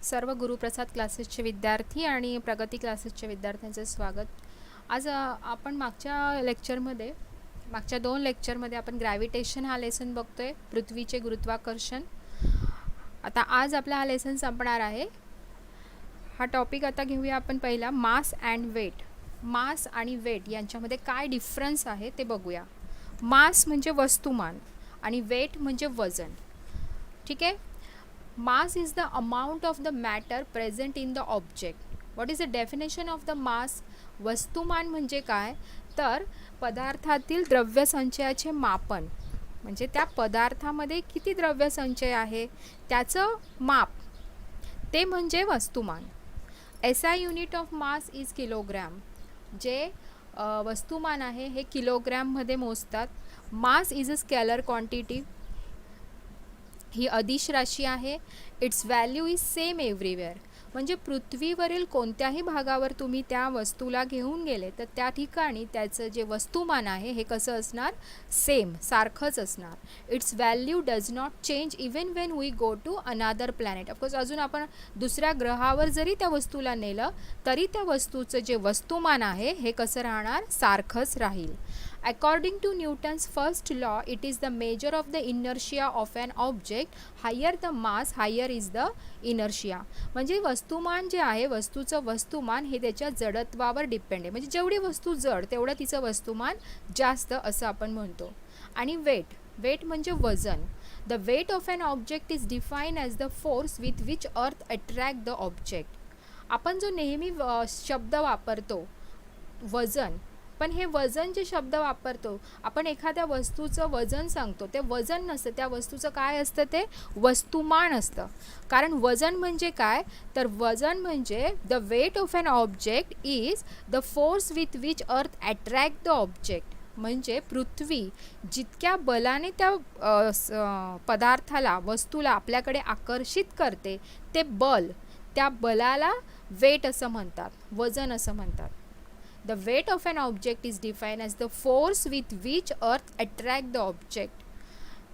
सर्व गुरुप्रसाद क्लासेसचे विद्यार्थी आणि प्रगती क्लासेसचे विद्यार्थ्यांचे स्वागत. आज आपण मागच्या 2 लेक्चरमध्ये आपण ग्रॅव्हिटेशन हा लेसन बघतोय, पृथ्वीचे गुरुत्वाकर्षण. आता आज आपला हा लेसन संपणार आहे. हा टॉपिक आता घेऊया आपण पहिला, मास अँड वेट. मास आणि वेट यांच्यामध्ये काय डिफरन्स आहे ते बघूया. मास म्हणजे वस्तुमान आणि वेट म्हणजे वजन. ठीक आहे. Mass is the amount of the matter present in the object. What is the definition of the mass? वस्तुमान म्हणजे काय, तर पदार्थातील द्रव्यसंचयाचे मापन, म्हणजे त्या पदार्थामध्ये किती द्रव्यसंचय आहे त्याचं माप, ते म्हणजे वस्तुमान. SI unit of mass is kilogram. जे वस्तुमान आहे हे किलोग्रॅममध्ये मोजतात. Mass is a scalar quantity. ही अदिश राशी आहे. Its value is same everywhere. म्हणजे पृथ्वीवरील कोणत्याही भागावर तुम्ही त्या वस्तूला घेऊन गेले तर त्या ठिकाणी त्याचं जे वस्तुमान आहे हे कसं असणार, सेम, सारखंच असणार. Its value does not change even when we go to another planet. Of course अजून आपण दुसऱ्या ग्रहावर जरी त्या वस्तूला नेलं तरी त्या वस्तूचं जे वस्तुमान आहे हे कसं राहणार, सारखंच राहील. According to Newton's first law, it is the measure of the inertia of an object. Higher the mass, higher is the inertia. म्हणजे वस्तुमान जे आहे, वस्तूचं वस्तुमान हे त्याच्या जडत्वावर डिपेंड आहे. म्हणजे जेवढी वस्तू जड तेवढं तिचं वस्तुमान जास्त असं आपण म्हणतो. आणि वेट म्हणजे वजन. The weight of an object is defined as the force with which earth attract the object. आपण जो नेहमी शब्द वापरतो वजन, पण हे वजन जे शब्द वापरतो आपण, एखाद्या वस्तूचं वजन सांगतो, ते वजन नसतं, त्या वस्तूचं काय असतं, ते वस्तुमान असतं. कारण वजन म्हणजे काय, तर वजन म्हणजे the weight of an object is the force with which earth attract the object. म्हणजे पृथ्वी जितक्या बलाने त्या पदार्थाला, वस्तूला आपल्याकडे आकर्षित करते, ते बल, त्या बलाला वेट असं म्हणतात, वजन असं म्हणतात. The weight of an object is defined as the force with which earth attract the object.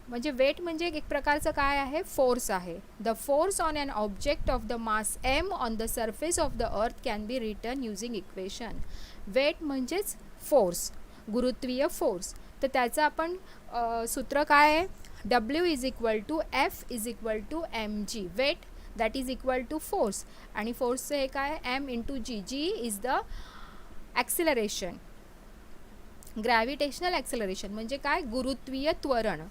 म्हणजे वेट म्हणजे एक प्रकारचं काय आहे, फोर्स आहे. The force on an object of the mass m on the surface of the earth can be written using equation. Weight म्हणजेच force, गुरुत्वीय force. तर त्याचं आपण सूत्र काय आहे, W is equal to F is equal to mg. Weight that is equal to force, आणि फोर्सचं हे काय, m into g. g is the acceleration, gravitational acceleration म्हणजे काय, गुरुत्वीय त्वरण.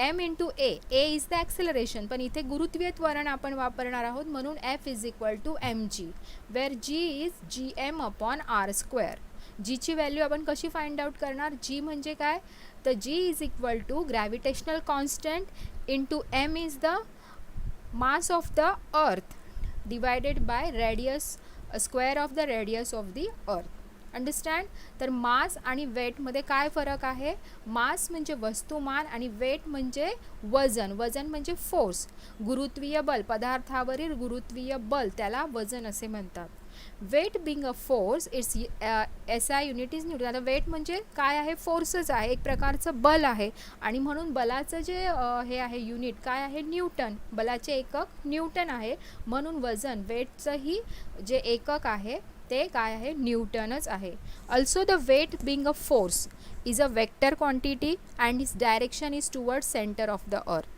m into a is the acceleration, पण इथे गुरुत्वीय त्वरण आपण वापरणार आहोत, म्हणून F is equal to mg, where g is gm upon r square. जीची व्हॅल्यू आपण कशी फाइंड आउट करणार, g म्हणजे काय, तर g is equal to gravitational constant into m is the mass of the earth divided by radius, square of the radius of the earth. Understand. तर mass आणि वेटमध्ये काय फरक आहे, मास म्हणजे वस्तुमान आणि वेट म्हणजे वजन. वजन म्हणजे फोर्स, गुरुत्वीय बल, पदार्थावरील गुरुत्वीय बल, त्याला वजन असे म्हणतात. Weight being a force, its SI unit is newton. आता वेट म्हणजे काय आहे, फोर्सच आहे, एक प्रकारचं बल आहे, आणि म्हणून बलाचं जे हे आहे युनिट काय आहे, न्यूटन. बलाचे एकक न्यूटन आहे, म्हणून वजन, वेटचंही जे एकक आहे ते काय आहे, न्यूटनच आहे. Also the weight being a force is a vector quantity and its direction is towards centre of the earth.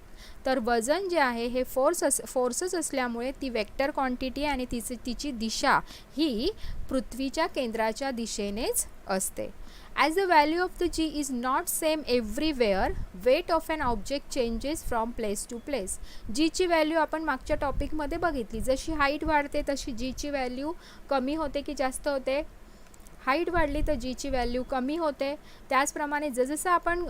तर वजन जे आहे हे फोर्सच असल्यामुळे ती वेक्टर क्वांटिटी आणि तिची दिशा ही पृथ्वीच्या केंद्राच्या दिशेनेच असते. As the value of the g is not same everywhere, weight of an object changes from place to place. जीची व्हॅल्यू आपण मागच्या टॉपिकमध्ये बघितली, जशी हाईट वाढते तशी जीची व्हॅल्यू कमी होते की जास्त होते, हाईट वाढली तर जीची व्हॅल्यू कमी होते. त्याचप्रमाणे जसं आपण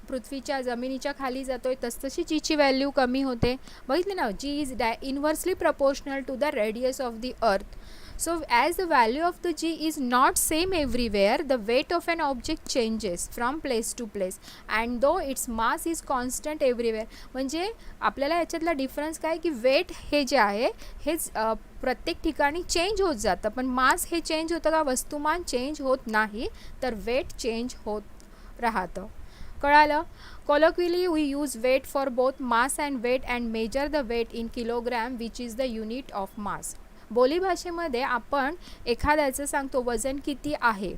पृथ्वीच्या जमिनीच्या खाली जातोय तसतशी जीची व्हॅल्यू कमी होते. बघितले ना, g is inversely proportional to the radius of the earth. So as the value of the g is not same everywhere, the weight of an object changes from place to place and though its mass is constant everywhere. म्हणजे आपल्याला याच्यातला difference काय की weight हे जे आहे हेच प्रत्येक ठिकाणी चेंज होत जातं, पण मास हे चेंज होतं का, वस्तुमान चेंज होत नाही, तर वेट चेंज होत राहतं. कळालं. Colloquially we use weight for both mass and weight and measure the weight in kilogram which is the unit of mass. बोलीभाषेमध्ये आपण एखाद्याचं सांगतो वजन किती आहे.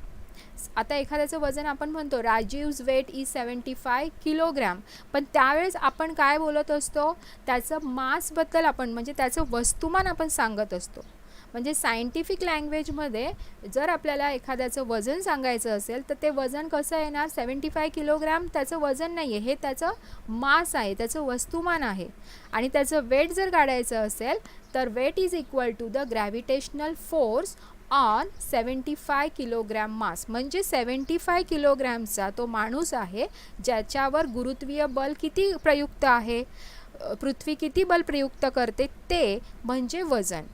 आता एखाद्याचं वजन आपण म्हणतो राजीव्स वेट इज 75 किलोग्रॅम, पण त्यावेळेस आपण काय बोलत असतो, त्याचं मासबद्दल आपण म्हणजे त्याचं वस्तुमान आपण सांगत असतो. म्हणजे सायंटिफिक लँग्वेजमध्ये जर आपल्याला एखाद्याचं वजन सांगायचं असेल तर ते वजन कसं येणार, 75 किलोग्रॅम त्याचं वजन नाही आहे, हे त्याचं मास आहे, त्याचं वस्तुमान आहे. आणि त्याचं वेट जर काढायचं असेल तर weight is equal to the gravitational force on 75 kilogram mass. म्हणजे 75 किलोग्रॅमचा तो माणूस आहे ज्याच्यावर गुरुत्वीय बल किती प्रयुक्त आहे, पृथ्वी किती बल प्रयुक्त करते ते म्हणजे वजन.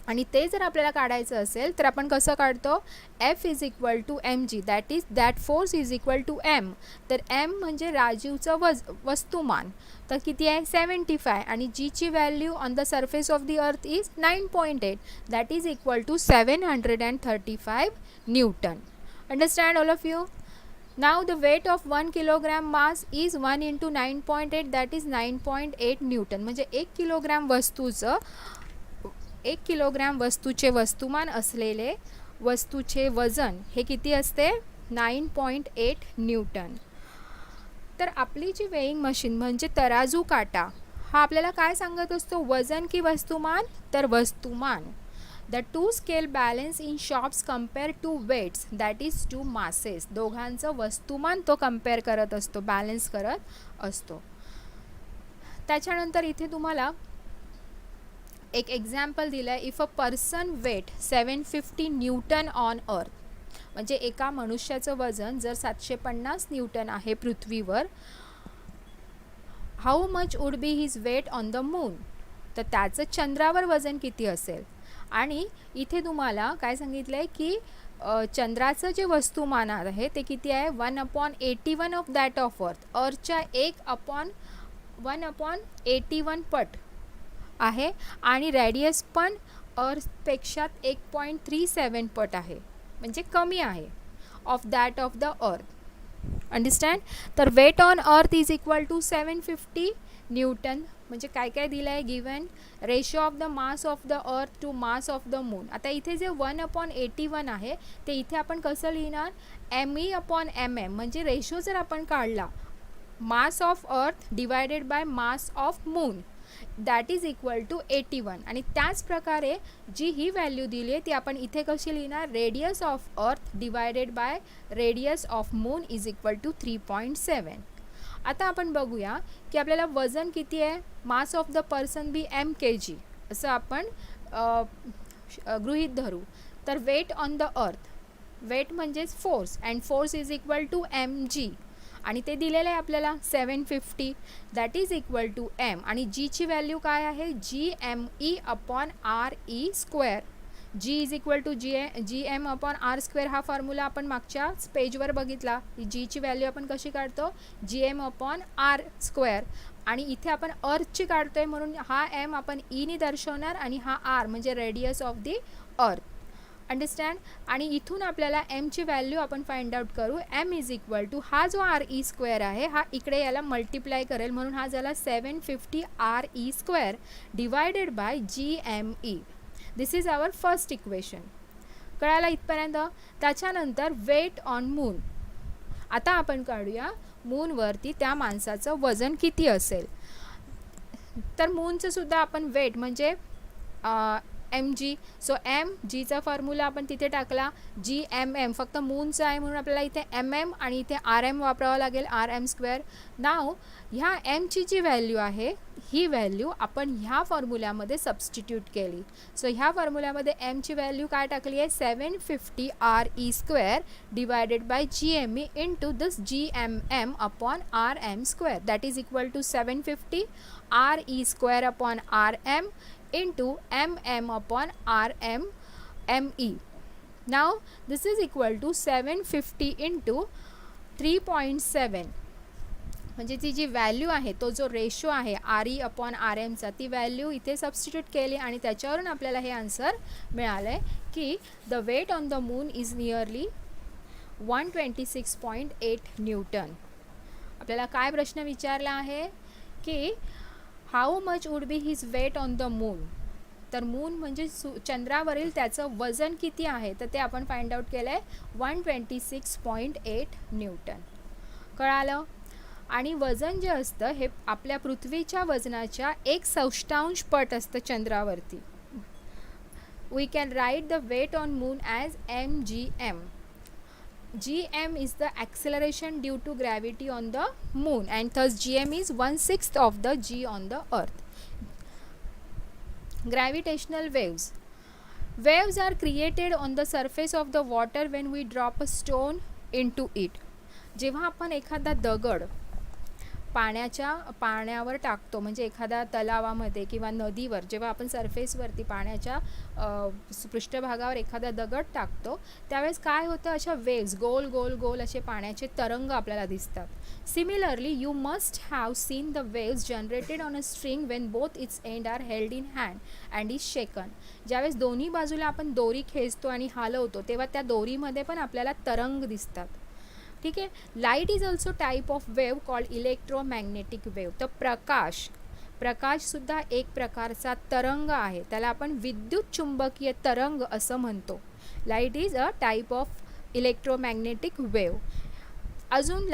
आणि ते जर आपल्याला काढायचं असेल तर आपण कसं काढतो, F is equal to mg, that is that force is equal to m. तर m म्हणजे राजीवचं वस्तुमान, तर किती आहे 75, आणि g ची value on the surface of the earth is 9.8, that is equal to 735 newton. Understand all of you. Now the weight of 1 kilogram mass is 1 into 9.8, that is 9.8 Newton. म्हणजे 1 kilogram वस्तूचे वस्तुमान असलेले वस्तूचे वजन हे किती असते, 9.8 न्यूटन. तर आपली जी वेइंग मशीन म्हणजे तराजू काटा हा आपल्याला काय सांगत असतो, वजन की वस्तुमान, तर वस्तुमान. The two scale balance in shops compare to weights, that is to masses. दोघांचं वस्तुमान तो कम्पेअर करत असतो, बॅलन्स करत असतो. त्याच्यानंतर इथे तुम्हाला एक एक्झाम्पल दिलं आहे. If a person weight 750 newton on earth, म्हणजे एका मनुष्याचं वजन जर 750 न्यूटन आहे पृथ्वीवर, how much would be his weight on the moon, तर त्याचं चंद्रावर वजन किती असेल. आणि इथे तुम्हाला काय सांगितलं आहे की चंद्राचं जे वस्तुमान आहे ते किती आहे, 1/81 ऑफ दॅट ऑफ अर्थ. अर्थच्या 1/181 पट आहे, आणि रेडियस पण अर्थपेक्षा 1.37 पट आहे, म्हणजे कमी आहे of that of the earth. Understand. तर weight on earth is equal to 750 newton. म्हणजे काय काय दिलं आहे, given ratio of the mass of the earth to mass of the moon. आता इथे जे 1/81 आहे ते इथे आपण कसं लिहिणार, me/mm. म्हणजे रेशो जर आपण काढला, mass of earth divided by mass of moon, that is equal to 81. आणि त्याच प्रकारे जी ही व्हॅल्यू दिली आहे ती आपण इथे कशी लिहिणार, radius of earth divided by radius of moon is equal to 3.7. आता आपण बघूया की आपल्याला वजन किती आहे, mass of the person be mkg असं आपण गृहीत धरू. तर weight on the earth, weight म्हणजेच force, and force is equal to mg, आणि ते दिलेलं आहे आपल्याला 750, that is equal to m. आणि g ची व्हॅल्यू काय आहे, gme/re². g is equal to gm/r². हा फॉर्म्युला आपण मागच्या पेजवर बघितला. g ची व्हॅल्यू आपण कशी काढतो, gm/r². आणि इथे आपण अर्थची काढतोय म्हणून हा m आपण e ने दर्शवणार, आणि हा r म्हणजे रेडियस ऑफ दी अर्थ. अंडरस्टँड. आणि इथून आपल्याला m ची व्हॅल्यू आपण फाइंड आउट करू. m इज इक्वल टू हा जो re² आहे हा इकडे याला मल्टिप्लाय करेल, म्हणून हा झाला 750 re² divided by gme. This is our first equation. कळायला इथपर्यंत. त्याच्यानंतर वेट ऑन मून. आता आपण काढूया मूनवरती त्या माणसाचं वजन किती असेल. तर मूनचं सुद्धा आपण वेट म्हणजे mg. सो mgचा फॉर्म्युला आपण तिथे टाकला, gmm फक्त मूनचा आहे म्हणून आपल्याला इथे mm आणि इथे rm वापरावं लागेल, rm². नाव ह्या mची जी व्हॅल्यू आहे ही व्हॅल्यू आपण ह्या फॉर्म्युल्यामध्ये सबस्टिट्यूट केली. सो ह्या फॉर्म्युल्यामध्ये mची व्हॅल्यू काय टाकली आहे, 750 re² divided by gme into this gmm/rm², that is equal to 750 re²/rm into mm/rm me. Now this is equal to 750 into 3.7. म्हणजे ती जी व्हॅल्यू आहे, तो जो रेशो आहे re/rmचा, ती व्हॅल्यू इथे सबस्टिट्यूट केली आणि त्याच्यावरून आपल्याला हे आन्सर मिळालं आहे की the weight on the moon is nearly 126.8 newton. आपल्याला काय प्रश्न विचारला आहे की how much would be his weight on the moon. तर मून म्हणजे चंद्रावरील त्याचं वजन किती आहे, तर ते आपण फाइंड आउट केलं आहे 126.8 न्यूटन. कळालं. आणि वजन जे असतं हे आपल्या पृथ्वीच्या वजनाच्या 1/6 पट असतं चंद्रावरती. We can write the weight on moon as mgm. gm is the acceleration due to gravity on the moon and thus gm is 1/6 of the g on the earth. Gravitational waves. Waves are created on the surface of the water when we drop a stone into it. जेव्हा आपण एखादा दगड पाण्यावर टाकतो, म्हणजे एखाद्या तलावामध्ये किंवा नदीवर जेव्हा आपण सरफेसवरती पाण्याच्या पृष्ठभागावर एखादा दगड टाकतो त्यावेळेस काय होतं, अशा वेव्स गोल गोल गोल असे पाण्याचे तरंग आपल्याला दिसतात. Similarly you must have seen the waves generated on a string when both its end are held in hand and is shaken. ज्यावेळेस दोन्ही बाजूला आपण दोरी खेचतो आणि हलवतो तेव्हा त्या दोरीमध्ये पण आपल्याला तरंग दिसतात. ठीक आहे. Light is also type of wave called electromagnetic wave. तर प्रकाशसुद्धा एक प्रकारचा तरंग आहे, त्याला आपण विद्युत चुंबकीय तरंग असं म्हणतो. Light is a type of electromagnetic wave. अजून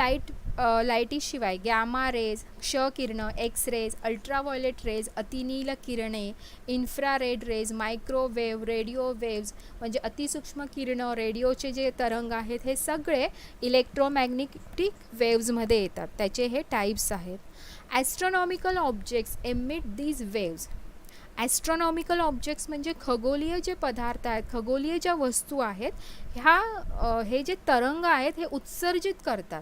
लाईटीशिवाय गॅमा रेज, क्ष किरणं, एक्स रेज, अल्ट्राव्हायोलेट रेज, अतिनील किरणे, infrared rays, microwave, radio waves म्हणजे अतिसूक्ष्म किरणं, रेडिओचे जे तरंग आहेत हे सगळे इलेक्ट्रोमॅग्नेटिक वेव्जमध्ये येतात. त्याचे हे टाईप्स आहेत. Astronomical objects emit these waves. Astronomical objects म्हणजे खगोलीय जे पदार्थ आहेत, खगोलीय ज्या वस्तू आहेत हे जे तरंग आहेत हे उत्सर्जित करतात.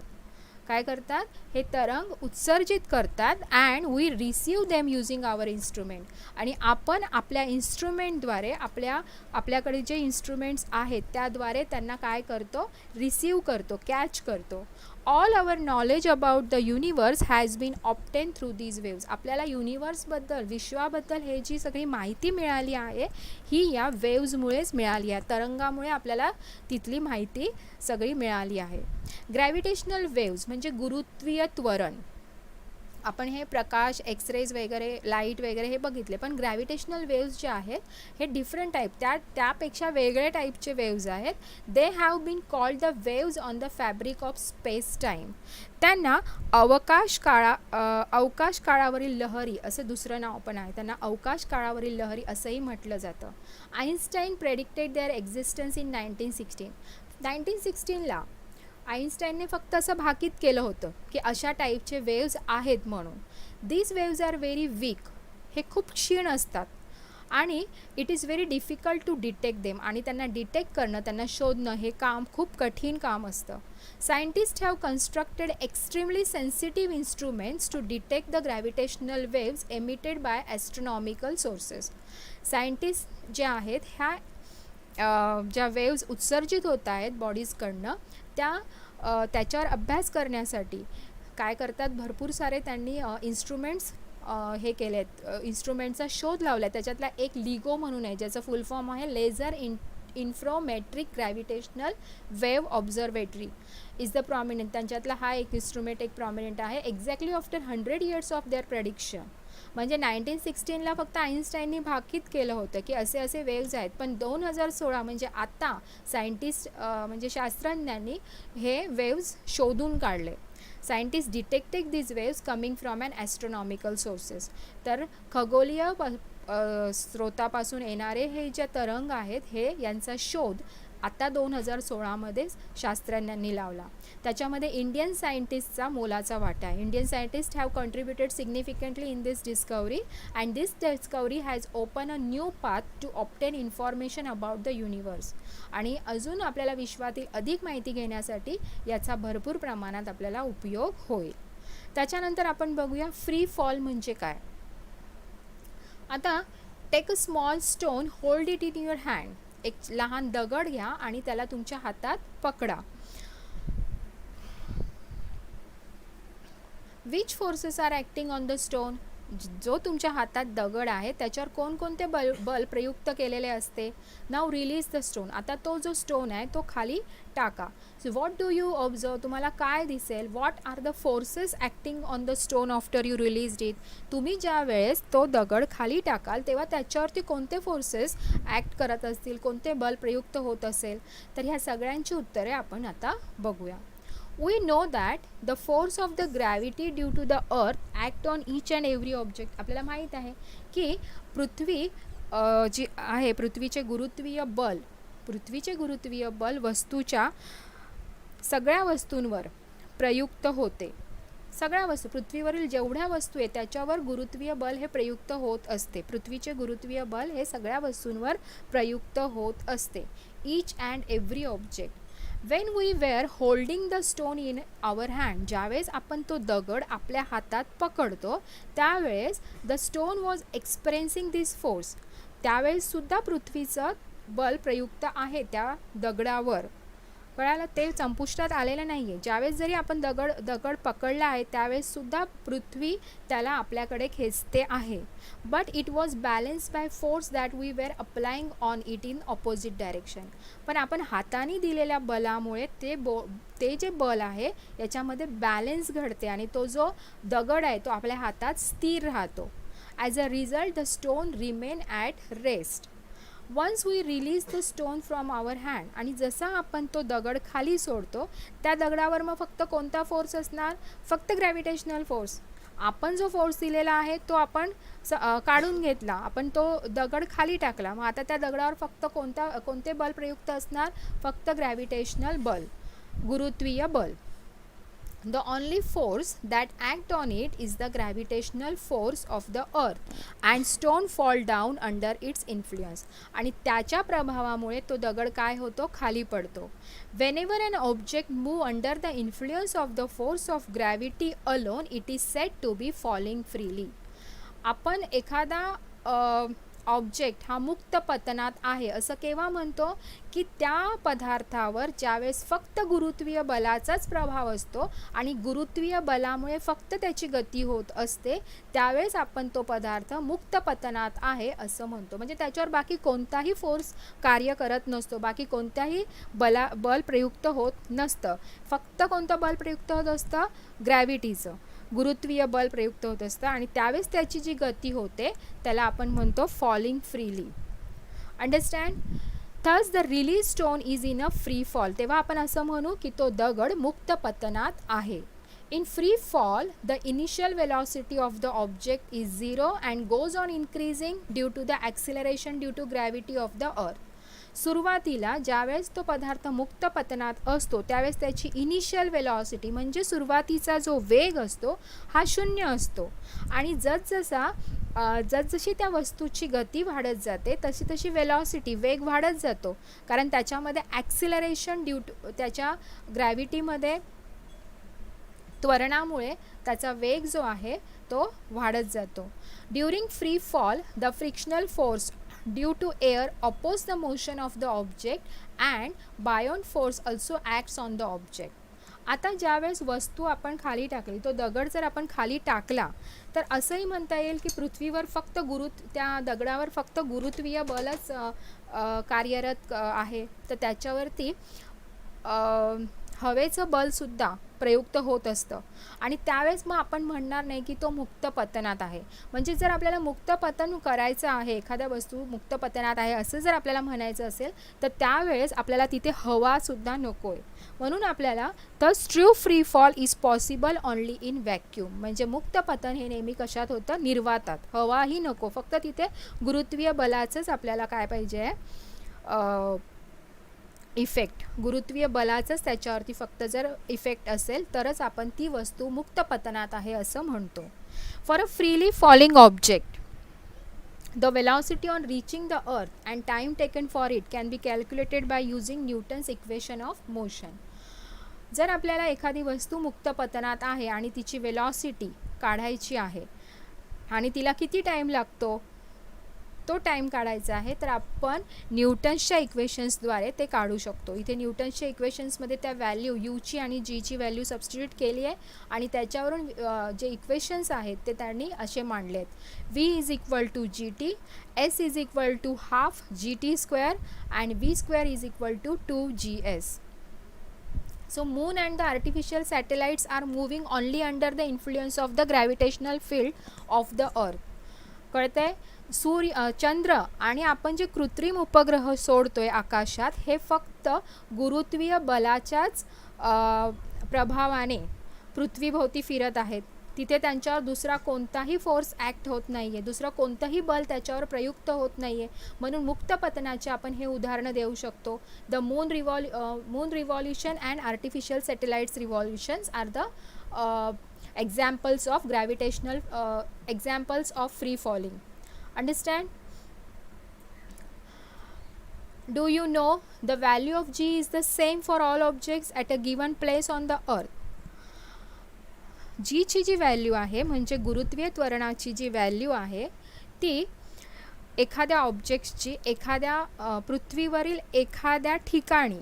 काय करतात, हे तरंग उत्सर्जित करतात. And we receive them using our instrument. आणि आपण आपल्या इन्स्ट्रुमेंटद्वारे आपल्याकडे जे इन्स्ट्रुमेंट्स आहेत त्याद्वारे त्यांना काय करतो, रिसीव करतो, कॅच करतो. All our knowledge about the universe has been obtained through these waves. आपल्याला युनिवर्सबद्दल, विश्वाबद्दल हे जी सगळी माहिती मिळाली आहे ही या वेव्जमुळेच मिळाली आहे. तरंगामुळे आपल्याला तिथली माहिती सगळी मिळाली आहे. ग्रॅव्हिटेशनल वेव्ज म्हणजे गुरुत्वीय त्वरण. आपण हे प्रकाश, एक्सरेज वगैरे, लाईट वगैरे हे बघितले, पण ग्रॅव्हिटेशनल वेव्ज जे आहेत हे डिफरंट टाईप, त्यापेक्षा वेगळे टाईपचे वेव्ज आहेत. They have been called the waves on the fabric of space time. त्यांना अवकाश काळावरील लहरी असं दुसरं नाव पण आहे. त्यांना अवकाश काळावरील लहरी असंही म्हटलं जातं. Einstein predicted their existence in 1916. 1916ला आईन्स्टाईनने फक्त असं भाकीत केलं होतं की अशा टाईपचे वेव्ज आहेत म्हणून. These waves are very weak. हे खूप क्षीण असतात आणि it is very difficult to detect them. आणि त्यांना डिटेक्ट करणं, त्यांना शोधणं हे काम खूप कठीण काम असतं. Scientist have constructed extremely sensitive instruments to detect the gravitational waves emitted by astronomical sources. Scientist जे आहेत ह्या ज्या वेव्ज उत्सर्जित होत आहेत बॉडीजकडनं त्याच्यावर अभ्यास करण्यासाठी काय करतात, भरपूर सारे त्यांनी इन्स्ट्रुमेंट्स हे केले आहेत, इन्स्ट्रुमेंटचा शोध लावला आहे. त्याच्यातला एक लिगो म्हणून आहे ज्याचं फुल फॉर्म आहे laser interferometric gravitational wave observatory is the prominent. त्यांच्यातला हा एक इन्स्ट्रुमेंट एक प्रॉमिनंट आहे. Exactly after 100 years of their prediction. म्हणजे 1916ला फक्त आईन्स्टाईननी भाकीत केलं होतं की असे असे वेव्ज आहेत, पण 2016 म्हणजे आता सायंटिस्ट म्हणजे शास्त्रज्ञांनी हे वेव्ज शोधून काढले. Scientist detected these waves coming from an astronomical sources. तर खगोलीय स्रोतापासून येणारे हे जे तरंग आहेत हे यांचा शोध आता 2016मध्ये शास्त्रज्ञांनी लावला. त्याच्यामध्ये इंडियन सायंटिस्टचा मोलाचा वाटा आहे. Indian scientist have contributed significantly in this discovery and this discovery has open a new path to obtain information about the universe. आणि अजून आपल्याला विश्वातील अधिक माहिती घेण्यासाठी याचा भरपूर प्रमाणात आपल्याला उपयोग होईल. त्याच्यानंतर आपण बघूया फ्री फॉल म्हणजे काय. आता take a small stone, hold it in your hand. एक लहान दगड घ्या आणि त्याला तुमच्या हातात पकडा. Which forces are acting on the stone. जो तुमच्या हातात दगड आहे त्याच्यावर कोणकोणते बल प्रयुक्त केलेले असते. Now release the stone. आता तो जो स्टोन आहे तो खाली टाका. So what do you observe, तुम्हाला काय दिसेल, what are the forces acting on the stone after you release it. तुम्ही ज्या वेळेस तो दगड खाली टाकाल तेव्हा त्याच्यावरती कोणते फोर्सेस ॲक्ट करत असतील, कोणते बल प्रयुक्त होत असेल. तर ह्या सगळ्यांची उत्तरे आपण आता बघूया. We know that the force of the gravity due to the earth act on each and every object. आपल्याला माहीत आहे की पृथ्वी जी आहे, पृथ्वीचे गुरुत्वीय बल वस्तूच्या सगळ्या वस्तूंवर प्रयुक्त होते. सगळ्या वस्तू, पृथ्वीवरील जेवढ्या वस्तू आहेत त्याच्यावर गुरुत्वीय बल हे प्रयुक्त होत असते. पृथ्वीचे गुरुत्वीय बल हे सगळ्या वस्तूंवर प्रयुक्त होत असते. Each and every object. When we were holding the stone in our hand, ज्यावेळेस आपण तो दगड आपल्या हातात पकडतो त्यावेळेस the stone was experiencing this force. त्यावेळेससुद्धा पृथ्वीचं बल प्रयुक्त आहे त्या दगडावर. कळालं, ते संपुष्टात आलेलं नाही आहे. ज्यावेळेस जरी आपण दगड पकडला आहे त्यावेळेससुद्धा पृथ्वी त्याला आपल्याकडे खेचते आहे. But it was balance by force that we were applying on it in opposite direction. पण आपण हाताने दिलेल्या बलामुळे ते जे बल आहे याच्यामध्ये बॅलन्स घडते आणि तो जो दगड आहे तो आपल्या हातात स्थिर राहतो. As a result the stone remain at rest. Once we release the stone from our hand. आणि जसा आपण तो दगड खाली सोडतो त्या दगडावर मग फक्त कोणता फोर्स असणार, फक्त ग्रॅव्हिटेशनल फोर्स. आपण जो फोर्स दिलेला आहे तो आपण काढून घेतला, आपण तो दगड खाली टाकला, मग आता त्या दगडावर फक्त कोणते बल प्रयुक्त असणार, फक्त ग्रॅव्हिटेशनल बल, गुरुत्वीय बल. The only force that act on it is the gravitational force of the earth and stone fall down under its influence. आणि त्याच्या प्रभावामुळे तो दगड काय होतो, खाली पडतो. Whenever an object move under the influence of the force of gravity alone, it is said to be falling freely. आपण एखादा ऑब्जेक्ट हा मुक्त पतनात आहे असं केव्हा म्हणतो की त्या पदार्थावर ज्यावेळेस फक्त गुरुत्वीय बलाचाच प्रभाव असतो आणि गुरुत्वीय बलामुळे फक्त त्याची गती होत असते त्यावेळेस आपण तो पदार्थ मुक्त पतनात आहे असं म्हणतो. म्हणजे त्याच्यावर बाकी कोणताही फोर्स कार्य करत नसतो, बाकी कोणत्याही बल प्रयुक्त होत नसतं. फक्त कोणतं बल प्रयुक्त होत असतं, ग्रॅव्हिटीचं, गुरुत्वीय बल प्रयुक्त होत असतं आणि त्यावेळेस त्याची जी गती होते त्याला आपण म्हणतो falling freely. Understand. Thus the release stone is in a free fall. तेव्हा आपण असं म्हणू की तो दगड मुक्त पतनात आहे. In free fall, the initial velocity of the object is 0 and goes on increasing due to the acceleration due to gravity of the earth. सुरुवातीला ज्यावेळेस तो पदार्थ मुक्त पतनात असतो त्यावेळेस त्याची इनिशियल वेलॉसिटी म्हणजे सुरुवातीचा जो वेग असतो हा 0 असतो आणि जसजशी त्या वस्तूची गती वाढत जाते तशी तशी वेलॉसिटी वेग वाढत जातो, कारण त्याच्यामध्ये ॲक्सिलरेशन ड्यू टू त्याच्या ग्रॅव्हिटीमध्ये त्वरणामुळे त्याचा वेग जो आहे तो वाढत जातो. During free fall the frictional force due to air oppose the motion of the object and buoyant force also acts on the object. आता ज्यावेळेस वस्तू आपण खाली टाकली, तो दगड जर आपण खाली टाकला तर असंही म्हणता येईल की पृथ्वीवर फक्त त्या दगडावर फक्त गुरुत्वीय बलच कार्यरत आहे, तर त्याच्यावरती हवेचं बलसुद्धा प्रयुक्त होत असतं आणि त्यावेळेस मग आपण म्हणणार नाही की तो मुक्त पतनात आहे. म्हणजे जर आपल्याला मुक्त पतन करायचं आहे, एखाद्या वस्तू मुक्त पतनात आहे असं जर आपल्याला म्हणायचं असेल तर त्यावेळेस आपल्याला तिथे हवासुद्धा नको आहे. म्हणून आपल्याला thus true free fall is possible only in vacuum. म्हणजे मुक्त पतन हे नेहमी कशात होतं, निर्वातात. हवाही नको, फक्त तिथे गुरुत्वीय बलाचंच आपल्याला काय पाहिजे आहे, इफेक्ट, गुरुत्वीय बलाचंच त्याच्यावरती फक्त जर इफेक्ट असेल तरच आपण ती वस्तू मुक्त पतनात आहे असं म्हणतो. For a freely falling object the velocity on reaching the earth and time taken for it can be calculated by using Newton's equation of motion. जर आपल्याला एखादी वस्तू मुक्त पतनात आहे आणि तिची वेलॉसिटी काढायची आहे आणि तिला किती टाईम लागतो, तो टाईम काढायचा आहे तर आपण न्यूटन्सच्या इक्वेशन्सद्वारे ते काढू शकतो. इथे न्यूटन्सच्या इक्वेशन्समध्ये त्या व्हॅल्यू यूची आणि जीची व्हॅल्यू सबस्टिट्यूट केली आहे आणि त्याच्यावरून जे इक्वेशन्स आहेत ते त्यांनी असे मांडले आहेत. V is equal to GT, S is equal to half GT square and V square is equal to 2GS. So moon and the artificial satellites are moving only under the influence of the gravitational field of the earth. कळतंय? चंद्र आणि आपण जे कृत्रिम उपग्रह सोडतोय आकाशात हे फक्त गुरुत्वीय बलाच्याच प्रभावाने पृथ्वीभोवती फिरत आहेत. तिथे त्यांच्यावर दुसरा कोणताही फोर्स ॲक्ट होत नाही आहे, दुसरं कोणतंही बल त्याच्यावर प्रयुक्त होत नाही आहे. म्हणून मुक्त पतनाचे आपण हे उदाहरणं देऊ शकतो. The moon revolution and artificial satellites revolutions are the examples of gravitational examples of free falling. Understand? Do you know the value of G is the same for all objects at a given place on the earth? G ची जी value आहे म्हणजे गुरुत्वीय त्वरणाची जी value आहे ती एखाद्या ऑब्जेक्ट्सची एखाद्या पृथ्वीवरील एखाद्या ठिकाणी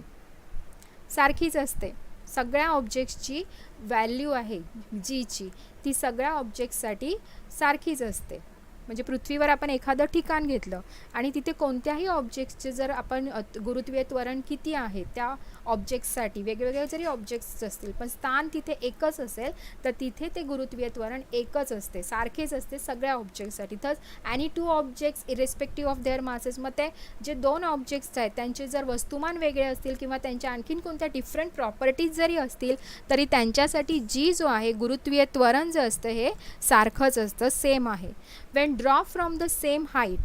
सारखीच असते. सगळ्या ऑब्जेक्ट्सची व्हॅल्यू आहे जीची ती सगळ्या ऑब्जेक्ट्ससाठी सारखीच असते. म्हणजे पृथ्वीवर आपण एखादं ठिकाण घेतलं आणि तिथे कोणत्याही ऑब्जेक्ट्सचे जर आपण गुरुत्वीय त्वरण किती आहे त्या ऑब्जेक्ट्ससाठी वेगवेगळे जरी ऑब्जेक्ट्स असतील पण स्थान तिथे एकच असेल तर तिथे ते गुरुत्वीय त्वरण एकच असते, सारखेच असते सगळ्या ऑब्जेक्ट्ससाठी. तर any two objects irrespective of their masses, मग ते जे दोन ऑब्जेक्ट्स आहेत त्यांचे जर वस्तुमान वेगळे असतील किंवा त्यांच्या आणखीन कोणत्या डिफरंट प्रॉपर्टीज जरी असतील तरी त्यांच्यासाठी जी जो आहे गुरुत्वीय त्वरण जे असतं हे सारखंच असतं, सेम आहे. Wien drop from the same height,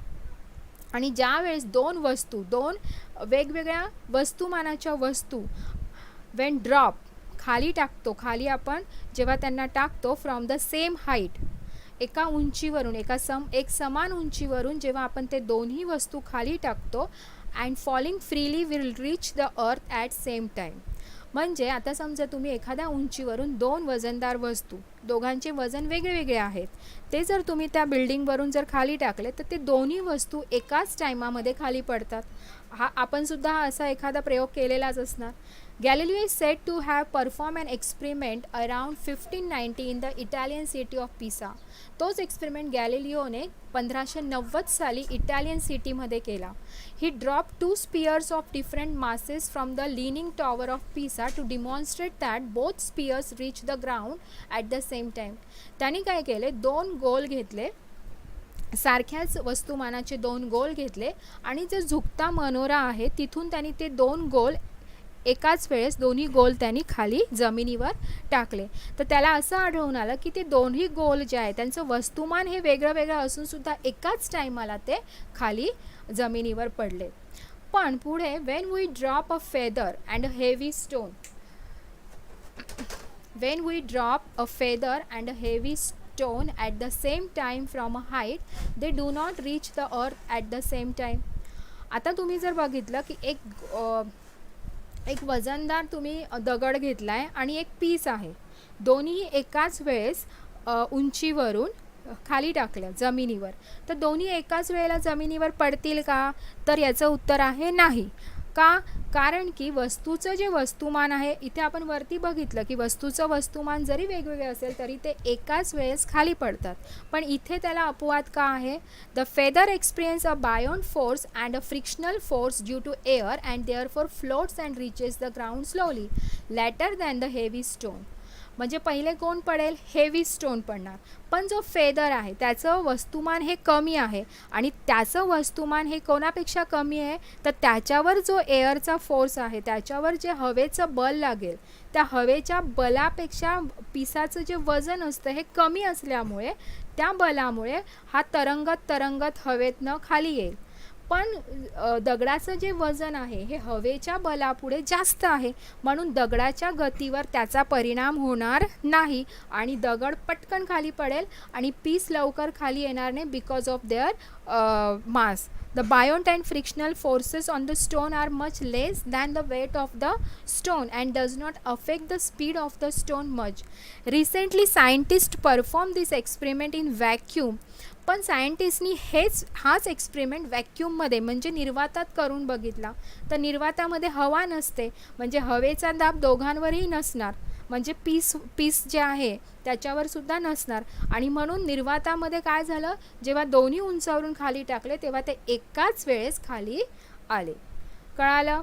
आणि ज्यावेळेस दोन वेगवेगळ्या वस्तुमानाच्या वस्तू वेन ड्रॉप खाली टाकतो, खाली आपण जेव्हा त्यांना टाकतो फ्रॉम द सेम हाईट, एका उंचीवरून एक समान उंचीवरून जेव्हा आपण ते दोन्ही वस्तू खाली टाकतो and falling freely will reach the earth at same time. म्हणजे आता समजा तुम्ही एखाद्या उंचीवरून दोन वजनदार वस्तू, दोघांचे वजन वेगळे वेगळे आहेत, ते जर तुम्ही त्या बिल्डिंगवरून जर खाली टाकले तर ते दोन्ही वस्तू एकाच टायमामध्ये खाली पडतात. आपण सुद्धा असा एखादा प्रयोग केलेलाच असणार. Galileo is said to have perform an experiment around 1590 in the Italian city of Pisa. तोच एक्सपेरिमेंट गॅलिलिओने 1590 साली इटालियन सिटीमध्ये केला. He drop 2 spheres of different masses from the leaning tower of Pisa to demonstrate that both spheres reach the ground at the same time. त्यांनी काय केले, 2 गोल घेतले, सारख्याच वस्तुमानाचे 2 गोल घेतले आणि जे झुकता मनोरा आहे तिथून त्यांनी ते 2 गोल एकाच वेळेस दोन्ही गोल त्यांनी खाली जमिनीवर टाकले. तर त्याला असं आढळून आलं की ते दोन्ही गोल जे आहे त्यांचं वस्तुमान हे वेगळं वेगळं असूनसुद्धा एकाच टायमाला ते खाली जमिनीवर पडले. पण पुढे when we drop a feather and a heavy stone, when we drop a feather and a heavy stone at the same time from a height, they do not reach the earth at the same time. आता तुम्ही जर बघितलं की एक वजनदार तुम्ही दगड घेतला आहे आणि एक पीस आहे, दोन्ही एकाच वेळेस उंचीवरून खाली टाकल्या जमिनीवर, तर दोन्ही एकाच वेळेला जमिनीवर पडतील का? तर याचं उत्तर आहे नाही. का? कारण की वस्तूचं जे वस्तुमान आहे, इथे आपण वरती बघितलं की वस्तूचं वस्तुमान जरी वेगवेगळे असेल तरी ते एकाच वेळेस खाली पडतात. पण इथे त्याला अपवाद का आहे? The feather experience a buoyant force and a frictional force due to air and therefore floats and reaches the ground slowly later than the heavy stone. म्हणजे पहिले कोण पडेल? हेवी स्टोन पडणार. पण जो फेदर आहे त्याचं वस्तुमान हे कमी आहे आणि त्याचं वस्तुमान हे कोणापेक्षा कमी आहे? तर त्याच्यावर जो एअरचा फोर्स आहे, त्याच्यावर जे हवेचं बल लागेल, त्या हवेच्या बलापेक्षा पिसाचं जे वजन असतं हे कमी असल्यामुळे त्या बलामुळे हा तरंगत हवेतनं खाली येईल. पण दगडाचं जे वजन आहे हे हवेच्या बलापुढे जास्त आहे, म्हणून दगडाच्या गतीवर त्याचा परिणाम होणार नाही आणि दगड पटकन खाली पडेल आणि पीस लवकर खाली येणार नाही because of their mass. The buoyant and frictional forces on the stone are much less than the weight of the stone and does not affect the speed of the stone much. Recently scientists performed this experiment in vacuum. पण सायंटिस्टनी हाच experiment व्हॅक्यूममध्ये म्हणजे निर्वातात करून बघितला. तर निर्वातामध्ये हवा नसते, म्हणजे हवेचा दाब दोघांवरही नसणार, म्हणजे पीस जे आहे त्याच्यावर सुद्धा नसणार. आणि म्हणून निर्वातामध्ये काय झालं, जेव्हा दोन्ही उंचावरून खाली टाकले तेव्हा ते एकाच वेळेस खाली आले. कळालं?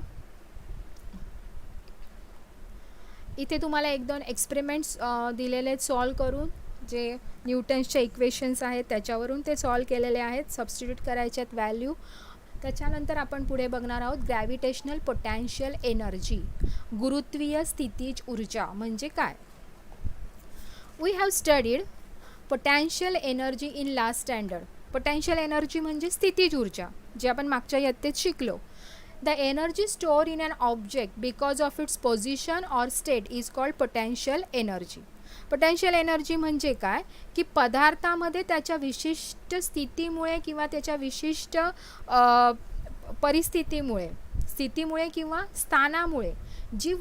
इथे तुम्हाला एक दोन एक्सपेरिमेंट्स दिलेले आहेत सॉल्व करून, जे न्यूटन्सचे इक्वेशन्स आहेत त्याच्यावरून ते सॉल्व केलेले आहेत. सबस्टिट्यूट करायचे आहेत व्हॅल्यू. त्याच्यानंतर आपण पुढे बघणार आहोत ग्रॅव्हिटेशनल पोटॅन्शियल एनर्जी. गुरुत्वीय स्थितीज ऊर्जा म्हणजे काय. We have studied potential energy in last standard. Potential energy म्हणजे स्थितीज ऊर्जा, जे आपण मागच्या इयत्तेत शिकलो. The energy stored in an object because of its position or state is called potential energy. Potential energy म्हणजे काय की पदार्थामध्ये त्याच्या विशिष्ट स्थितीमुळे किंवा त्याच्या विशिष्ट स्थितीमुळे किंवा स्थानामुळे जी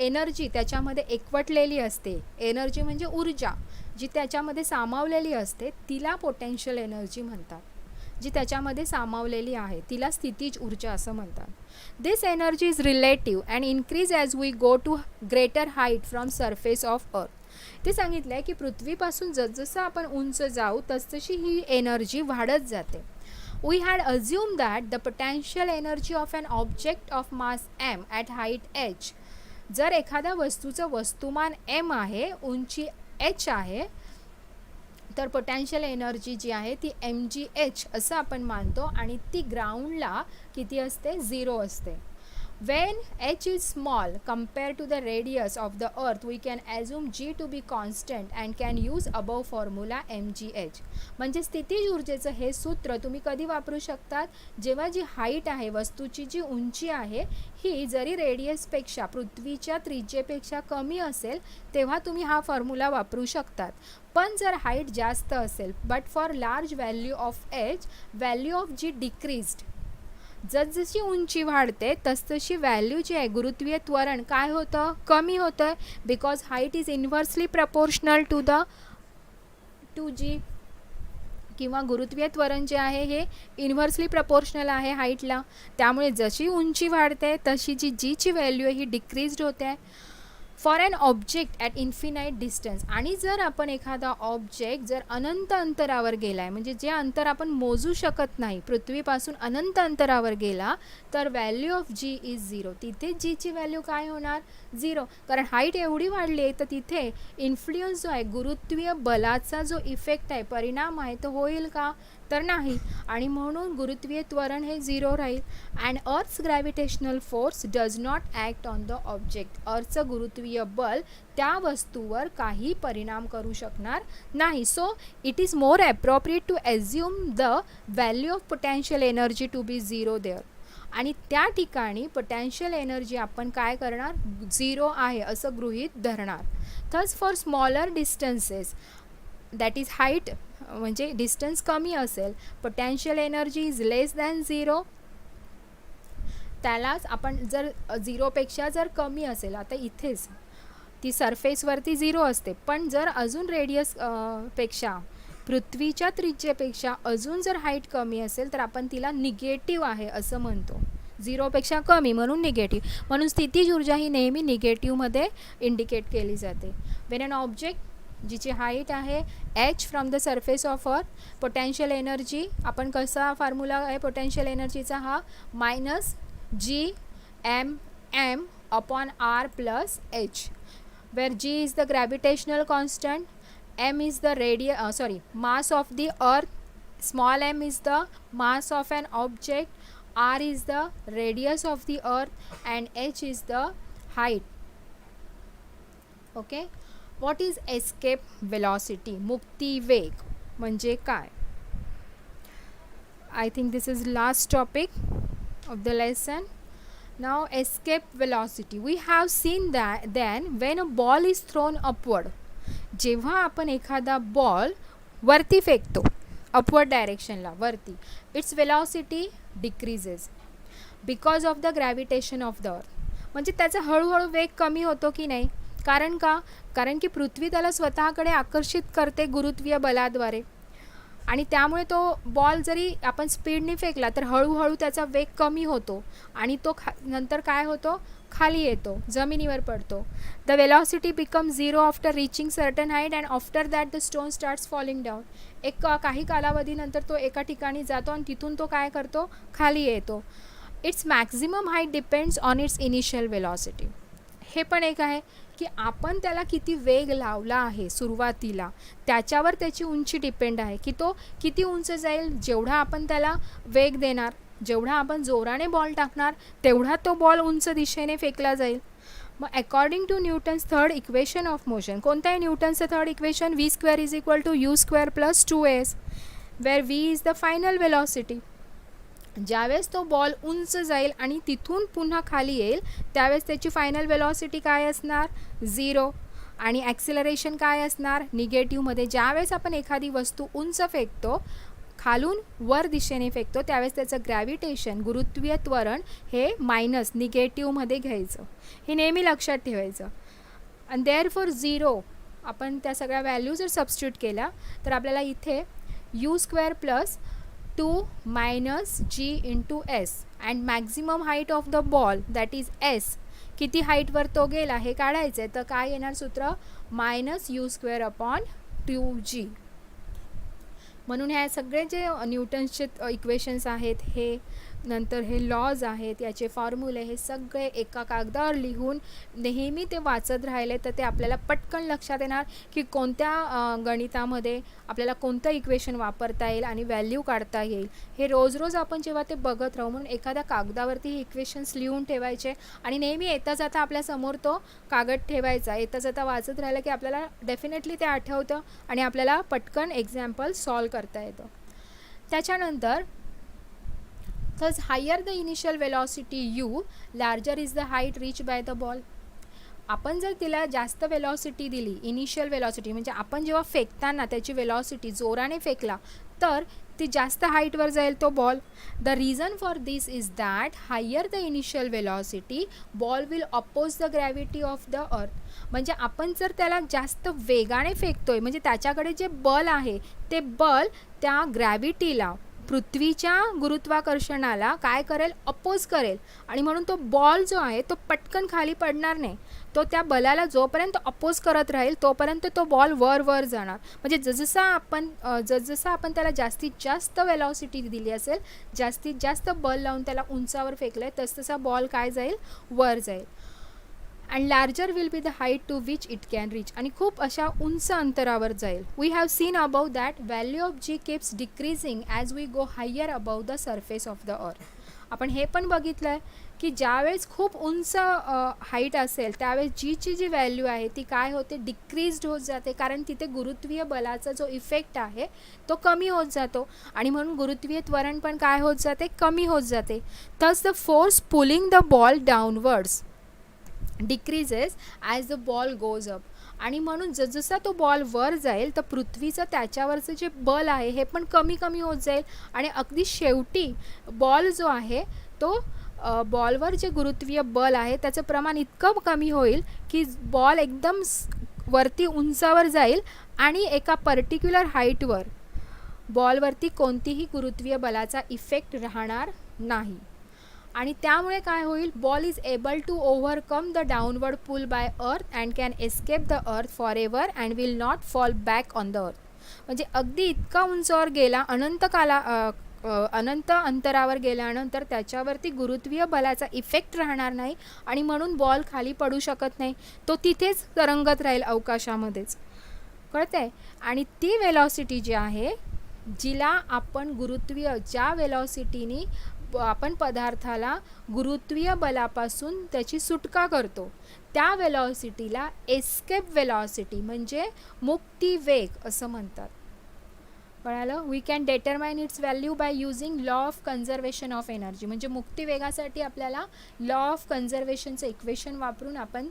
एनर्जी त्याच्यामध्ये एकवटलेली असते, एनर्जी म्हणजे ऊर्जा जी त्याच्यामध्ये सामावलेली असते तिला पोटॅन्शियल एनर्जी म्हणतात. जी त्याच्यामध्ये सामावलेली आहे तिला स्थितीज ऊर्जा असं म्हणतात. This energy is relative and increase as we go to greater height from surface of earth. ते सांगितलं आहे की पृथ्वीपासून जसजसं आपण उंच जाऊ तसतशी ही एनर्जी वाढत जाते. We had assume that the potential energy of an object of mass m at height h. जर एखाद्या वस्तूचं वस्तुमान एम आहे, उंची एच आहे, तर पोटॅन्शियल एनर्जी जी आहे ती mgh असं आपण मानतो आणि ती ग्राउंडला किती असते, 0 असते. When h is small compared to the radius of the earth, we can assume g to be constant and can use above formula mgh. म्हणजे स्थितीज ऊर्जेचं हे सूत्र तुम्ही कधी वापरू शकतात, जेव्हा जी हाईट आहे, वस्तूची जी उंची आहे ही जरी रेडियसपेक्षा पृथ्वीच्या त्रिज्येपेक्षा कमी असेल तेव्हा तुम्ही हा फॉर्म्युला वापरू शकतात. पण जर हाईट जास्त असेल, but for large value of h value of g decreased. जसजशी उंची वाढते तसतशी व्हॅल्यू जी आहे गुरुत्वीय त्वरण काय होतं, कमी होतं. Because height is inversely proportional to g, किंवा गुरुत्वीय त्वरण जे आहे हे इन्व्हर्सली प्रपोर्शनल आहे हाईटला. त्यामुळे जशी उंची वाढते तशी जीची व्हॅल्यू आहे ही डिक्रीज्ड होते आहे. For an object at infinite distance. आणि जर आपण एखादा ऑब्जेक्ट जर अनंत अंतरावर गेला आहे, म्हणजे जे अंतर आपण मोजू शकत नाही, पृथ्वीपासून अनंत अंतरावर गेला, तर व्हॅल्यू ऑफ जी इज 0. तिथे जीची व्हॅल्यू काय होणार, 0. कारण हाईट एवढी वाढली आहे तर तिथे इन्फ्लुएन्स जो आहे गुरुत्वीय बलाचा जो इफेक्ट आहे, परिणाम आहे, तो होईल का, तर नाही. आणि म्हणून गुरुत्वीय त्वरण हे 0 राहील. And earth's gravitational force does not act on the object. अर्थचं गुरुत्वीय बल त्या वस्तूवर काही परिणाम करू शकणार नाही. So it is more appropriate to assume the value of potential energy to be 0 there. आणि त्या ठिकाणी पोटॅन्शियल एनर्जी आपण काय करणार, 0 आहे असं गृहीत धरणार. Thus for smaller distances that is height, म्हणजे डिस्टन्स कमी असेल, potential energy is less than 0. त्यालाच आपण जर 0पेक्षा जर कमी असेल, आता इथेच ती सरफेसवरती 0 असते, पण जर अजून रेडियस पेक्षा पृथ्वीच्या त्रिज्येपेक्षा अजून जर हाईट कमी असेल तर आपण तिला निगेटिव्ह आहे असं म्हणतो. 0पेक्षा कमी म्हणून निगेटिव्ह. म्हणून स्थितीज ऊर्जा ही नेहमी निगेटिव्हमध्ये इंडिकेट केली जाते. वेन अन ऑब्जेक्ट जिची हाईट आहे h from the surface of earth, potential energy आपण कसा फॉर्म्युला आहे पोटॅन्शियल एनर्जीचा हा, -GmM upon R plus H, where G is the gravitational constant, M is the mass of the earth, small m is the mass of an object, R is the radius of the earth and H is the height. Okay, what is escape velocity, मुक्ती वेग म्हणजे काय. I think this is last topic of the lesson. Now escape velocity, we have seen that then when a ball is thrown upward, जेव्हा आपण एखादा ball वरती फेकतो upward डायरेक्शनला वरती, it's velocity decreases because of the gravitation of the earth. म्हणजे त्याचा हळूहळू वेग कमी होतो की नाही. कारण का? कारण की पृथ्वी त्याला स्वतःकडे आकर्षित करते गुरुत्वीय बलाद्वारे, आणि त्यामुळे तो बॉल जरी आपण स्पीडने फेकला तर हळूहळू त्याचा वेग कमी होतो आणि तो नंतर काय होतो, खाली येतो, जमिनीवर पडतो. The velocity become zero after reaching certain height and after that the stone starts falling down. काही कालावधीनंतर तो एका ठिकाणी जातो आणि तिथून तो काय करतो, खाली येतो. It's maximum height depends on it's initial velocity. हे पण एक आहे की आपण त्याला किती वेग लावला आहे सुरुवातीला, त्याच्यावर त्याची उंची डिपेंड आहे की तो किती उंच जाईल. जेवढा आपण त्याला वेग देणार, जेवढा आपण जोराने बॉल टाकणार, तेवढा तो बॉल उंच दिशेने फेकला जाईल. मग according to Newton's third equation of motion, कोणतं आहे न्यूटनचं third equation? V square is equal to u square plus 2s, where v is the final velocity. ज्यावेळेस तो बॉल उंच जाईल आणि तिथून पुन्हा खाली येईल त्यावेळेस त्याची फायनल वेलॉसिटी काय असणार? 0. आणि ॲक्सिलरेशन काय असणार? निगेटिव्हमध्ये. ज्यावेळेस आपण एखादी वस्तू उंच फेकतो, खालून वर दिशेने फेकतो, त्यावेळेस त्याचं ग्रॅव्हिटेशन, गुरुत्वीय त्वरण हे मायनस निगेटिव्हमध्ये घ्यायचं. हे नेहमी लक्षात ठेवायचं. आणि देअरफॉर 0 आपण त्या सगळ्या व्हॅल्यू जर सबस्टिट्यूट केल्या तर आपल्याला इथे you square plus 2 minus g into s and maximum height of the ball that is s, किती हाईटवर तो गेला हे काढायचं आहे. तर काय येणार सूत्र? Minus U square upon 2g. म्हणून ह्या सगळे जे न्यूटन्सचे इक्वेशन्स आहेत, हे नंतर हे लॉज आहेत, याचे फॉर्म्युले, हे सगळे एका कागदावर लिहून नेहमी ते वाचत राहिले तर ते आपल्याला पटकन लक्षात येणार की कोणत्या गणितामध्ये आपल्याला कोणतं इक्वेशन वापरता येईल आणि व्हॅल्यू काढता येईल. हे रोज रोज आपण जेव्हा ते बघत राहू, म्हणून एखाद्या कागदावरती हे इक्वेशन्स लिहून ठेवायचे आणि नेहमी येता जाता आपल्यासमोर तो कागद ठेवायचा. येता जाता वाचत राहिलं की आपल्याला डेफिनेटली ते आठवतं आणि आपल्याला पटकन एक्झाम्पल सॉल्व करता येतं. त्याच्यानंतर thus higher the initial velocity u, larger is the height reached by the ball. आपण जर तिला जास्त वेलॉसिटी दिली, इनिशियल वेलॉसिटी म्हणजे आपण जेव्हा फेकताना त्याची वेलॉसिटी जोराने फेकला तर ती जास्त हाईटवर जाईल तो ball. The reason for this is that higher the initial velocity ball will oppose the gravity of the earth. म्हणजे आपण जर त्याला जास्त वेगाने फेकतोय म्हणजे त्याच्याकडे जे बल आहे ते बल त्या ग्रॅव्हिटीला, पृथ्वीच्या गुरुत्वाकर्षणाला काय करेल? अपोज करेल. आणि म्हणून तो बॉल जो आहे तो पटकन खाली पडणार नाही. तो त्या बलाला जोपर्यंत अपोज करत राहील तोपर्यंत तो बॉल वर जाणार. म्हणजे जसं आपण त्याला जास्तीत जास्त वेलॉसिटी दिली असेल, जास्तीत जास्त बल लावून त्याला उंचावर फेकलं आहे, तसतसा बॉल काय जाईल? वर जाईल. And larger will be the height to which it can reach. आणि खूप अशा उंच अंतरावर जाईल. We have seen above that value of g keeps decreasing as we go higher above the surface of the earth. आपण हे पण बघितलं आहे की ज्यावेळेस खूप उंच हाईट असेल त्यावेळेस जीची जी व्हॅल्यू आहे ती काय होते? डिक्रीज्ड होत जाते. कारण तिथे गुरुत्वीय बलाचा जो इफेक्ट आहे तो कमी होत जातो आणि म्हणून गुरुत्वीय त्वरण पण काय होत जाते? कमी होत जाते. Thus the force pulling the ball downwards decreases as the ball goes up. आणि म्हणून जसजसा तो बॉल वर जाईल तर पृथ्वीचं त्याच्यावरचं जे बल आहे हे पण कमी कमी होत जाईल आणि अगदी शेवटी बॉल जो आहे तो बॉलवर जे गुरुत्वीय बल आहे त्याचं प्रमाण इतकं कमी होईल की बॉल एकदम वरती उंचावर जाईल आणि एका पर्टिक्युलर हाईटवर बॉलवरती कोणतीही गुरुत्वीय बलाचा इफेक्ट राहणार नाही. आणि त्यामुळे काय होईल? Ball is able to overcome the downward pull by earth and can escape the earth for ever and will not fall back on the earth. म्हणजे अगदी इतका उंचावर गेला, अनंत अंतरावर गेल्यानंतर त्याच्यावरती गुरुत्वीय बलाचा इफेक्ट राहणार नाही आणि म्हणून बॉल खाली पडू शकत नाही. तो तिथेच तरंगत राहील अवकाशामध्येच. कळतंय? आणि ती वेलॉसिटी जी आहे, जिला आपण ज्या वेलॉसिटीनी आपण पदार्थाला गुरुत्वीय बलापासून त्याची सुटका करतो त्या वेलॉसिटीला एस्केप वेलॉसिटी म्हणजे मुक्ती वेग असं म्हणतात. कळालं? We can determine its value by using law of conservation of energy. म्हणजे मुक्ती वेगासाठी आपल्याला लॉ ऑफ कन्झर्वेशनचं इक्वेशन वापरून आपण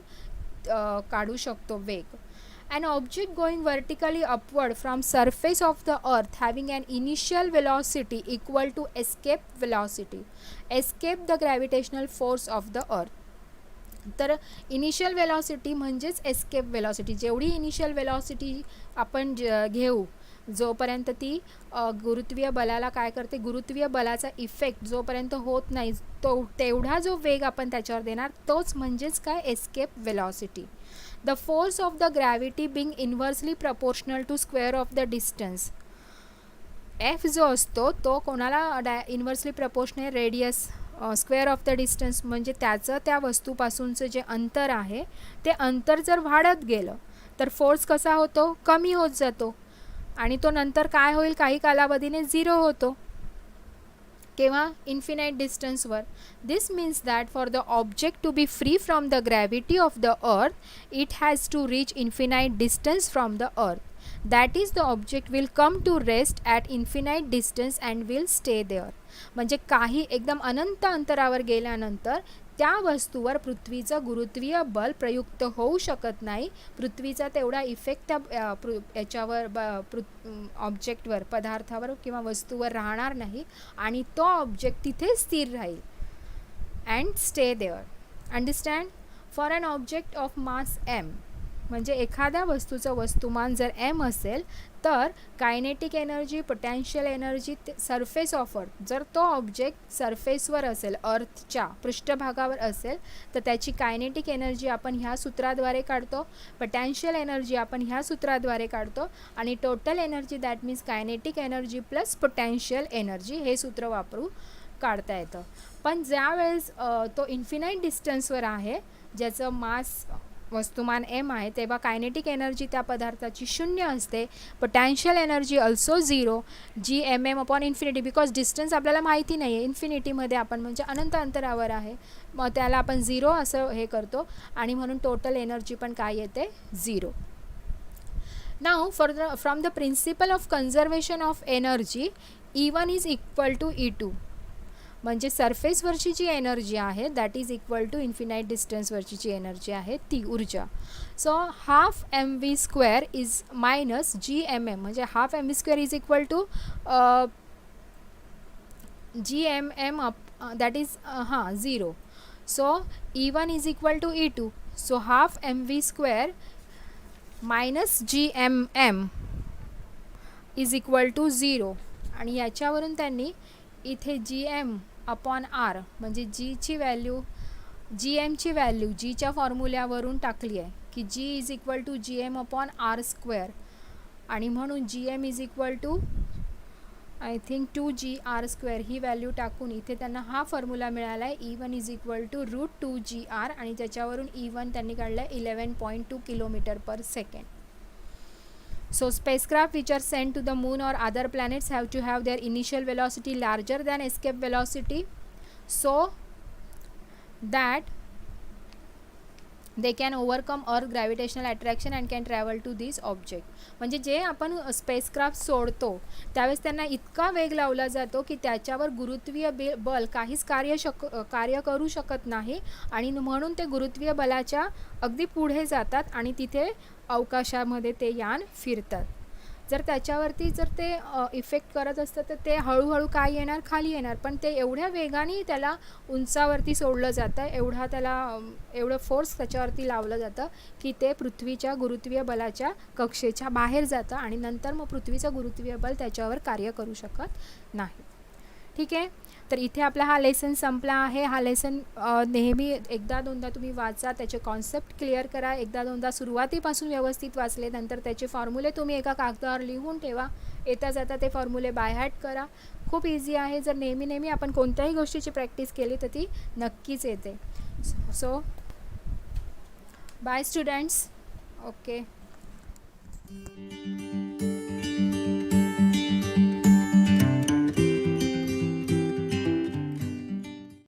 काढू शकतो वेग. An object going vertically upward from surface of the earth having an initial velocity equal to escape velocity. Escape the gravitational force of the earth. तर initial velocity म्हणजेच एस्केप वेलॉसिटी. जेवढी initial velocity आपण घेऊ जोपर्यंत ती गुरुत्वीय बलाला काय करते, गुरुत्वीय बलाचा इफेक्ट जोपर्यंत होत नाही तो तेवढा जो वेग आपण त्याच्यावर देणार तोच म्हणजेच काय, escape velocity. The force of the gravity being inversely proportional to square of the distance. F जो असतो तो कोणाला inversely proportional, radius square of the distance म्हणजे त्याचं त्या वस्तूपासूनचं जे अंतर आहे ते अंतर जर वाढत गेलं तर फोर्स कसा होतो, कमी होत जातो आणि तो नंतर काय होईल, काही कालावधीने 0 होतो किंवा इन्फिनाइट डिस्टन्सवर. This means that for the object to be free from the gravity of the earth it has to reach infinite distance from the earth. That is the object will come to rest at infinite distance and will stay there. म्हणजे काही एकदम अनंत अंतरावर गेल्यानंतर त्या वस्तूवर पृथ्वीचं गुरुत्वीय बल प्रयुक्त होऊ शकत नाही. पृथ्वीचा तेवढा इफेक्ट त्या याच्यावर ऑब्जेक्टवर, पदार्थावर किंवा वस्तूवर राहणार नाही आणि तो ऑब्जेक्ट तिथे स्थिर राहील. And stay there. Understand. For an object of mass m म्हणजे एखाद्या वस्तूचं वस्तुमान जर एम असेल तर kinetic energy, potential energy surface of earth, जर तो ऑब्जेक्ट सरफेसवर असेल, अर्थच्या पृष्ठभागावर असेल तर त्याची कायनेटिक एनर्जी आपण ह्या सूत्राद्वारे काढतो, पोटॅन्शियल एनर्जी आपण ह्या सूत्राद्वारे काढतो आणि total energy that means kinetic energy plus potential energy हे सूत्र वापरू काढता येतं. पण ज्यावेळेस तो इन्फिनाइट डिस्टन्सवर आहे, ज्याचं मास वस्तुमान एम आहे, तेव्हा कायनेटिक एनर्जी त्या पदार्थाची 0 असते. Potential energy also 0, G M m upon infinity, because distance आपल्याला माहिती नाही आहे, इन्फिनिटीमध्ये आपण म्हणजे अनंत अंतरावर आहे, मग त्याला आपण 0 असं हे करतो आणि म्हणून टोटल एनर्जी पण काय येते, 0. Now from the principle of conservation of energy E1 is equal to E2. म्हणजे सरफेसवरची जी एनर्जी आहे that is equal to infinite डिस्टन्सवरची जी एनर्जी आहे ती ऊर्जा. So half mv² is minus GMM म्हणजे half mv² is equal to GMM that is 0. So E1 is equal to E2. So half mv² minus GMM is equal to 0 आणि याच्यावरून त्यांनी इथे GM अपॉन R म्हणजे जीची value, GMची value जीच्या फॉर्म्युल्यावरून टाकली आहे की G is equal to GM upon R² आणि म्हणून GM is equal to I think 2GR² ही व्हॅल्यू टाकून इथे त्यांना हा फॉर्म्युला मिळाला आहे E1 is equal to √2GR आणि त्याच्यावरून E1 त्यांनी काढलं आहे 11.2 km/s. So spacecraft which are sent to the moon or other planets have to have their initial velocity larger than escape velocity so that they can overcome earth gravitational attraction and can travel to these object. म्हणजे जे आपण spacecraft सोडतो त्यावेळेस त्यांना इतका वेग लावला जातो की त्याच्यावर गुरुत्वीय बल काहीच कार्य करू शकत नाही आणि म्हणून ते गुरुत्वीय बलाच्या अगदी पुढे जातात आणि तिथे अवकाशामध्ये ते यान फिरतात. जर त्याच्यावरती जर ते इफेक्ट करत असतं तर ते हळूहळू काय येणार, खाली येणार, पण ते एवढ्या वेगाने त्याला उंचावरती सोडलं जातं, एवढं फोर्स त्याच्यावरती लावलं जातं की ते पृथ्वीच्या गुरुत्वीय बलाच्या कक्षेच्या बाहेर जातं आणि नंतर मग पृथ्वीचं गुरुत्वीय बल त्याच्यावर कार्य करू शकत नाही. ठीक आहे. तर इथे आपला हा लेसन संपला आहे. हा लेसन नेहमी एकदा दोनदा तुम्ही वाचा, त्याचे कॉन्सेप्ट क्लिअर करा, एकदा दोनदा सुरुवातीपासून व्यवस्थित वाचले, नंतर त्याचे फॉर्म्युले तुम्ही एका कागदावर लिहून ठेवा, येता जाता ते फॉर्म्युले बाय हार्ट करा. खूप इझी आहे. जर नेहमी आपण कोणत्याही गोष्टीची प्रॅक्टिस केली तर ती नक्कीच येते. So bye students. ओके.